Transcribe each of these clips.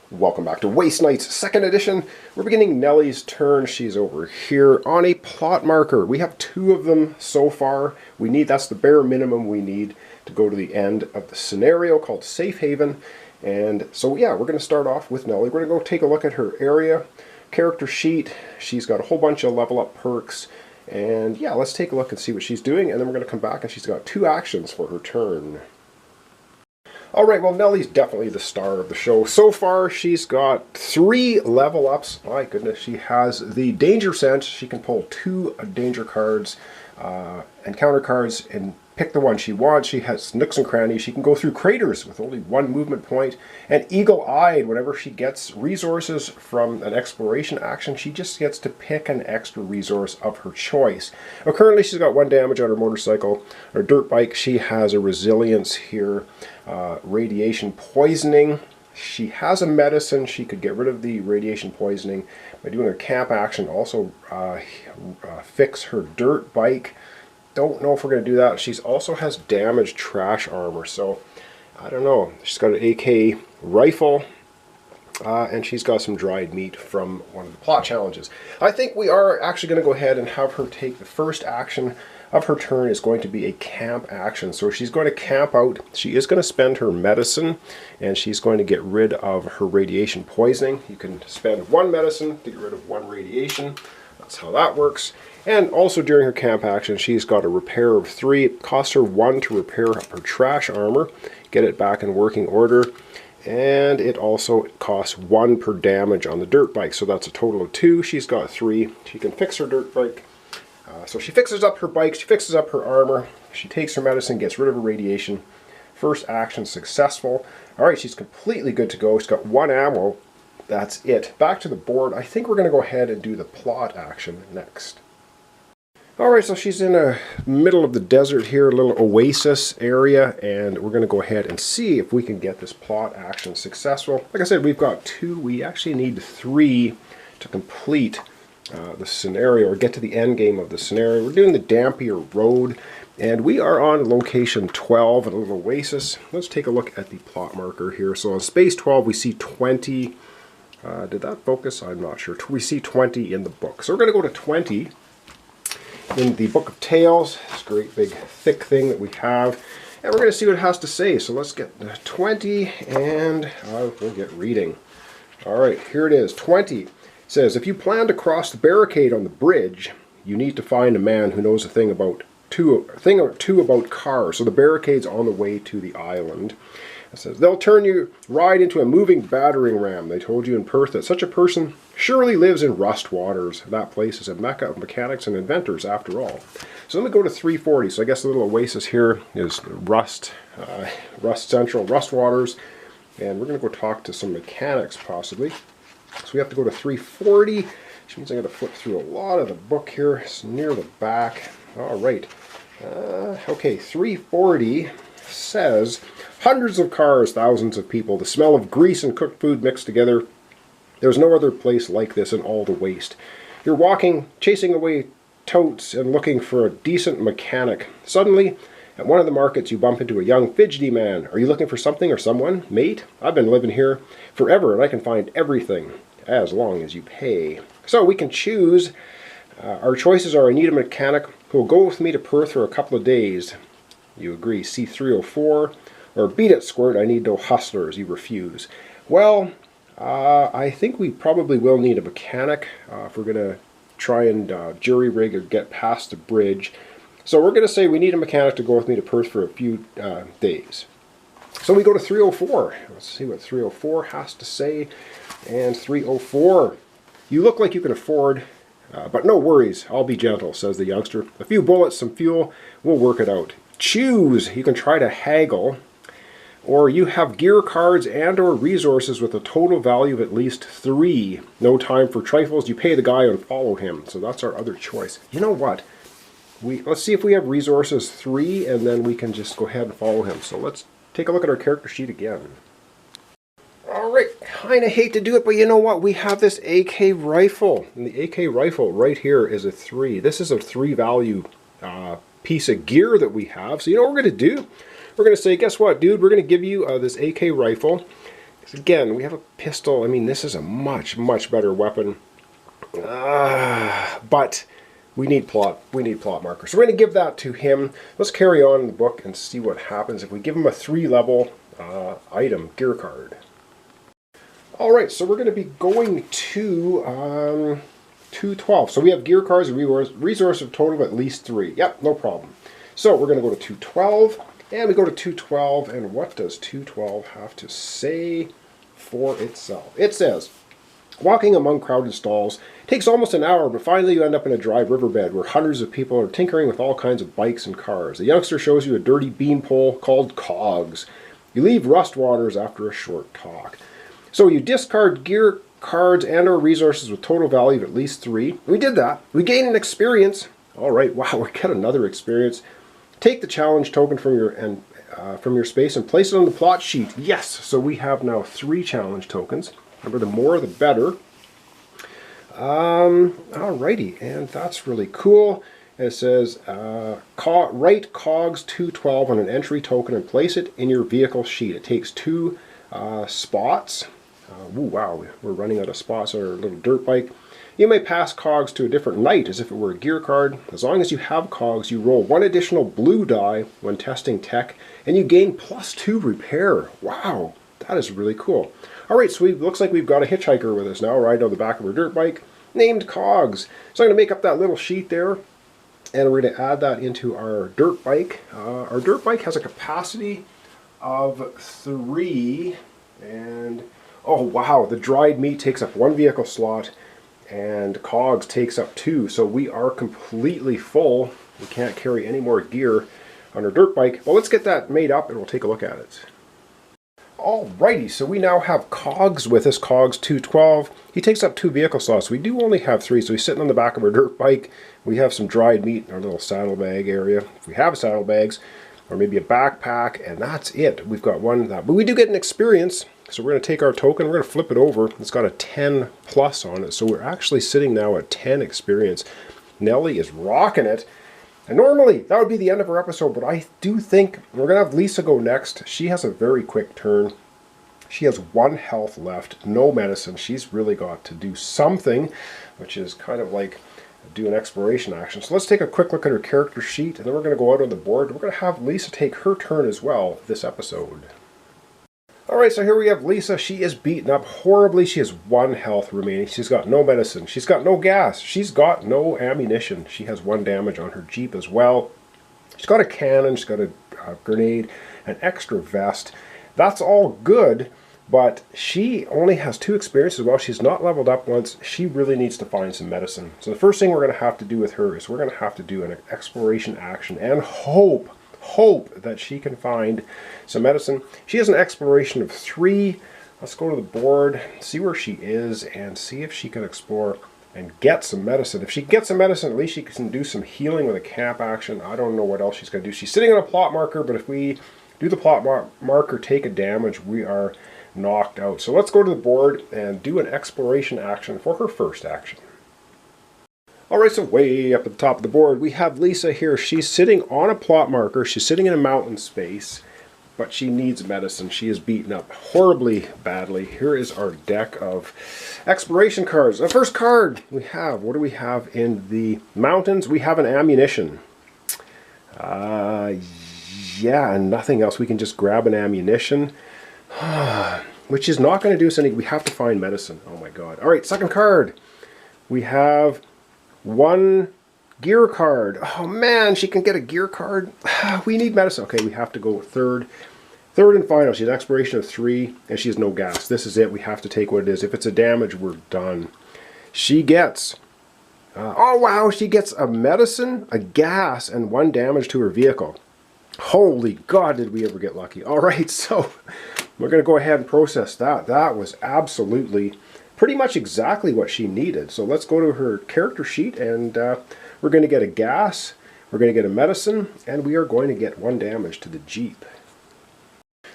Welcome back to Waste Nights, second edition. We're beginning Nellie's turn. She's over here on a plot marker. We have two of them so far. That's the bare minimum we need to go to the end of the scenario called Safe Haven. And so yeah, we're going to start off with Nellie. We're going to go take a look at her area, character sheet. She's got a whole bunch of level up perks. And yeah, let's take a look and see what she's doing. And then we're going to come back and she's got two actions for her turn. Alright, well, Nellie's definitely the star of the show. So far, she's got 3 level ups. My goodness, she has the Danger Sense. She can pull 2 danger cards and counter cards and pick the one she wants. She has nooks and crannies. She can go through craters with only 1 movement point. And Eagle-Eyed, whenever she gets resources from an exploration action, she just gets to pick an extra resource of her choice. Now, currently, she's got 1 damage on her motorcycle. Her dirt bike, she has a resilience here. Radiation poisoning. She has a medicine. She could get rid of the radiation poisoning by doing her camp action. Also fix her dirt bike. Don't know if we're going to do that. She also has damaged trash armor, so I don't know. She's got an AK rifle, and she's got some dried meat from one of the plot challenges. I think we are actually going to go ahead and have her take the first action of her turn is going to be a camp action. So she's going to camp out. She is going to spend her medicine, and she's going to get rid of her radiation poisoning. You can spend 1 medicine to get rid of 1 radiation. That's how that works. And also during her camp action, she's got a repair of 3. It costs her 1 to repair her trash armor, get it back in working order. And it also costs 1 per damage on the dirt bike. So that's a total of 2. She's got 3. She can fix her dirt bike. So she fixes up her bike, she fixes up her armor, she takes her medicine, gets rid of her radiation. First action successful. Alright, she's completely good to go. She's got 1 ammo. That's it. Back to the board. I think we're going to go ahead and do the plot action next. Alright, so she's in the middle of the desert here, a little oasis area, and we're going to go ahead and see if we can get this plot action successful. Like I said, we've got 2. We actually need 3 to complete the scenario, or get to the end game of the scenario. We're doing the Dampier Road, and we are on location 12 at a little oasis. Let's take a look at the plot marker here. So on space 12 we see 20. Did that focus? I'm not sure. We see 20 in the book. So we're going to go to 20 in the Book of Tales, this great big thick thing that we have, and we're going to see what it has to say. So let's get 20, and we'll get reading. Alright, here it is. 20 says, if you plan to cross the barricade on the bridge, you need to find a man who knows a thing or two about cars. So the barricade's on the way to the island. It says, they'll turn you right into a moving battering ram. They told you in Perth that such a person surely lives in Rust Waters. That place is a mecca of mechanics and inventors after all. So let me go to 340. So I guess the little oasis here is Rust Central, Rust Waters. And we're going to go talk to some mechanics possibly. So we have to go to 340, which means I'm going to flip through a lot of the book here. It's near the back. All right. Okay, 340 says, hundreds of cars, thousands of people, the smell of grease and cooked food mixed together. There's no other place like this in all the waste. You're walking, chasing away totes and looking for a decent mechanic. Suddenly, at one of the markets, you bump into a young fidgety man. Are you looking for something or someone? Mate, I've been living here forever and I can find everything, as long as you pay. So we can choose. Our choices are, I need a mechanic who will go with me to Perth for a couple of days. You agree, C304. Or beat it, Squirt, I need no hustlers. You refuse. Well, I think we probably will need a mechanic if we're going to try and jury-rig or get past the bridge. So we're going to say we need a mechanic to go with me to Perth for a few days. So we go to 304. Let's see what 304 has to say. And 304. You look like you can afford, but no worries. I'll be gentle, says the youngster. A few bullets, some fuel, we'll work it out. Choose. You can try to haggle. Or you have gear cards and or resources with a total value of at least 3. No time for trifles. You pay the guy and follow him. So that's our other choice. You know what? Let's see if we have resources 3, and then we can just go ahead and follow him. So let's take a look at our character sheet again. Alright, kind of hate to do it, but you know what? We have this AK rifle. And the AK rifle right here is a 3. This is a 3 value piece of gear that we have. So you know what we're going to do? We're going to say, guess what, dude? We're going to give you this AK rifle. Again, we have a pistol. I mean, this is a much, much better weapon. But we need plot markers. So we're going to give that to him. Let's carry on in the book and see what happens if we give him a 3-level item, gear card. Alright, so we're going to be going to 212. So we have gear cards and resource of total of at least 3. Yep, no problem. So we're going to go to 212. And we go to 212, and what does 212 have to say for itself? It says, walking among crowded stalls takes almost an hour, but finally you end up in a dry riverbed where hundreds of people are tinkering with all kinds of bikes and cars. The youngster shows you a dirty beanpole called Cogs. You leave Rustwaters after a short talk. So you discard gear cards and or resources with total value of at least 3. We did that. We gained an experience. All right, wow, we get another experience. Take the challenge token from your space and place it on the plot sheet. Yes, so we have now 3 challenge tokens. Remember, the more the better. Alrighty, and that's really cool. And it says, write Cogs 212 on an entry token and place it in your vehicle sheet. It takes 2 spots. Ooh, wow, we're running out of spots on our little dirt bike. You may pass Cogs to a different knight as if it were a gear card. As long as you have Cogs, you roll 1 additional blue die when testing tech, and you gain +2 repair. Wow, that is really cool. Alright, so it looks like we've got a hitchhiker with us now, right on the back of our dirt bike, named Cogs. So I'm going to make up that little sheet there, and we're going to add that into our dirt bike. Our dirt bike has a capacity of 3, and oh wow, the dried meat takes up 1 vehicle slot, and Cogs takes up 2, so we are completely full. We can't carry any more gear on our dirt bike. Well, let's get that made up and we'll take a look at it. Alrighty, so we now have Cogs with us, Cogs 212. He takes up 2 vehicle slots. We do only have 3, so he's sitting on the back of our dirt bike. We have some dried meat in our little saddlebag area, if we have saddlebags, or maybe a backpack, and that's it. We've got 1 of that. But we do get an experience. So we're going to take our token, we're going to flip it over. It's got a 10 plus on it, so we're actually sitting now at 10 experience. Nellie is rocking it. And normally, that would be the end of our episode, but I do think we're going to have Lisa go next. She has a very quick turn. She has 1 health left, no medicine. She's really got to do something, which is kind of like do an exploration action. So let's take a quick look at her character sheet, and then we're going to go out on the board. We're going to have Lisa take her turn as well this episode. Alright, so here we have Lisa. She is beaten up horribly. She has 1 health remaining. She's got no medicine. She's got no gas. She's got no ammunition. She has 1 damage on her Jeep as well. She's got a cannon. She's got a grenade, an extra vest. That's all good, but she only has 2 experiences. Well, she's not leveled up once. She really needs to find some medicine. So the first thing we're going to have to do with her is we're going to have to do an exploration action and hope that she can find some medicine. She has an exploration of 3. Let's go to the board, see where she is, and see if she can explore and get some medicine. If she gets some medicine, at least she can do some healing with a camp action. I don't know what else she's going to do. She's sitting on a plot marker, but if we do the plot marker, take a damage, we are knocked out. So let's go to the board and do an exploration action for her first action. Alright, so way up at the top of the board, we have Lisa here. She's sitting on a plot marker. She's sitting in a mountain space, but she needs medicine. She is beaten up horribly badly. Here is our deck of exploration cards. The first card we have, what do we have in the mountains? We have an ammunition. Yeah, and nothing else. We can just grab an ammunition, which is not going to do us any. We have to find medicine. Oh my god. Alright, second card. We have 1 gear card. Oh man, she can get a gear card. We need medicine. Okay, we have to go third and final. She has exploration of 3, and she has no gas. This is it. We have to take what it is. If it's a damage, we're done. She gets, oh wow, she gets a medicine, a gas, and 1 damage to her vehicle. Holy God, did we ever get lucky. Alright, so we're going to go ahead and process that. That was absolutely pretty much exactly what she needed. So let's go to her character sheet, and we're going to get a gas, we're going to get a medicine, and we are going to get 1 damage to the Jeep.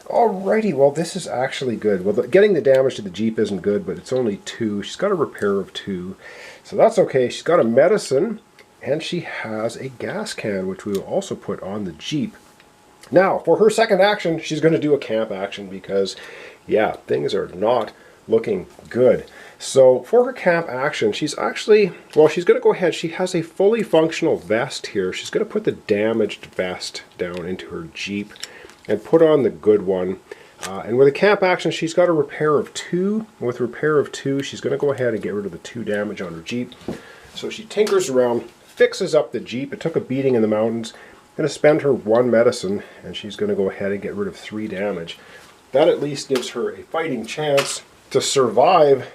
Alrighty, well this is actually good. Well, getting the damage to the Jeep isn't good, but it's only 2. She's got a repair of 2, so that's okay. She's got a medicine, and she has a gas can, which we will also put on the Jeep. Now, for her second action, she's going to do a camp action because Yeah, things are not looking good. So for her camp action, she's actually, well, she's going to go ahead. She has a fully functional vest here. She's going to put the damaged vest down into her Jeep and put on the good one. And with a camp action, she's got a repair of 2. With repair of 2, she's going to go ahead and get rid of the 2 damage on her Jeep. So she tinkers around, fixes up the Jeep. It took a beating in the mountains. Going to spend her 1 medicine, and she's going to go ahead and get rid of 3 damage. That at least gives her a fighting chance to survive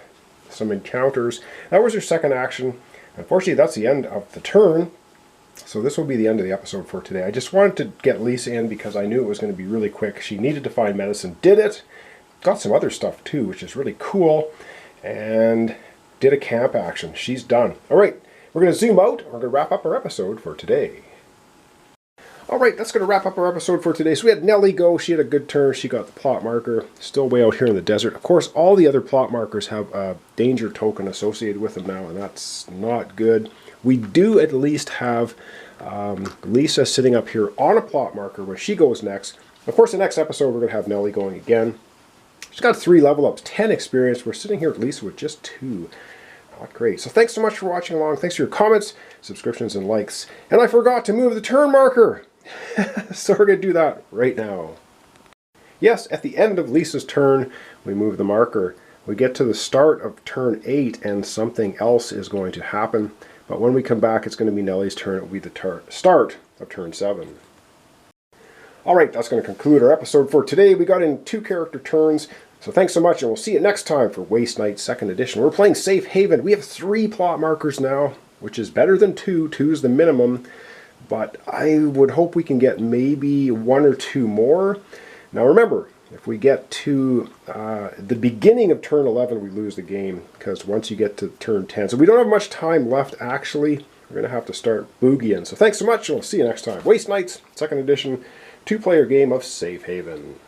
some encounters. That was her second action. Unfortunately, that's the end of the turn. So this will be the end of the episode for today. I just wanted to get Lisa in because I knew it was going to be really quick. She needed to find medicine, did it. Got some other stuff too, which is really cool. And did a camp action. She's done. All right, we're going to zoom out. We're going to wrap up our episode for today. All right, that's going to wrap up our episode for today. So we had Nellie go. She had a good turn. She got the plot marker. Still way out here in the desert. Of course, all the other plot markers have a danger token associated with them now, and that's not good. We do at least have Lisa sitting up here on a plot marker when she goes next. Of course, the next episode, we're going to have Nellie going again. She's got 3 level ups, 10 experience. We're sitting here with Lisa with just 2. Not great. So thanks so much for watching along. Thanks for your comments, subscriptions, and likes. And I forgot to move the turn marker. So we're going to do that right now. Yes, at the end of Lisa's turn, we move the marker. We get to the start of turn 8 and something else is going to happen. But when we come back, it's going to be Nellie's turn. It will be the start of turn 7. Alright, that's going to conclude our episode for today. We got in 2 character turns. So thanks so much, and we'll see you next time for Waste Night 2nd Edition. We're playing Safe Haven. We have 3 plot markers now, which is better than 2. 2 is the minimum. But I would hope we can get maybe 1 or 2 more. Now remember, if we get to the beginning of turn 11, we lose the game, because once you get to turn 10. So we don't have much time left, actually. We're going to have to start boogieing. So thanks so much, and we'll see you next time. Waste Nights, 2nd Edition, 2-player game of Safe Haven.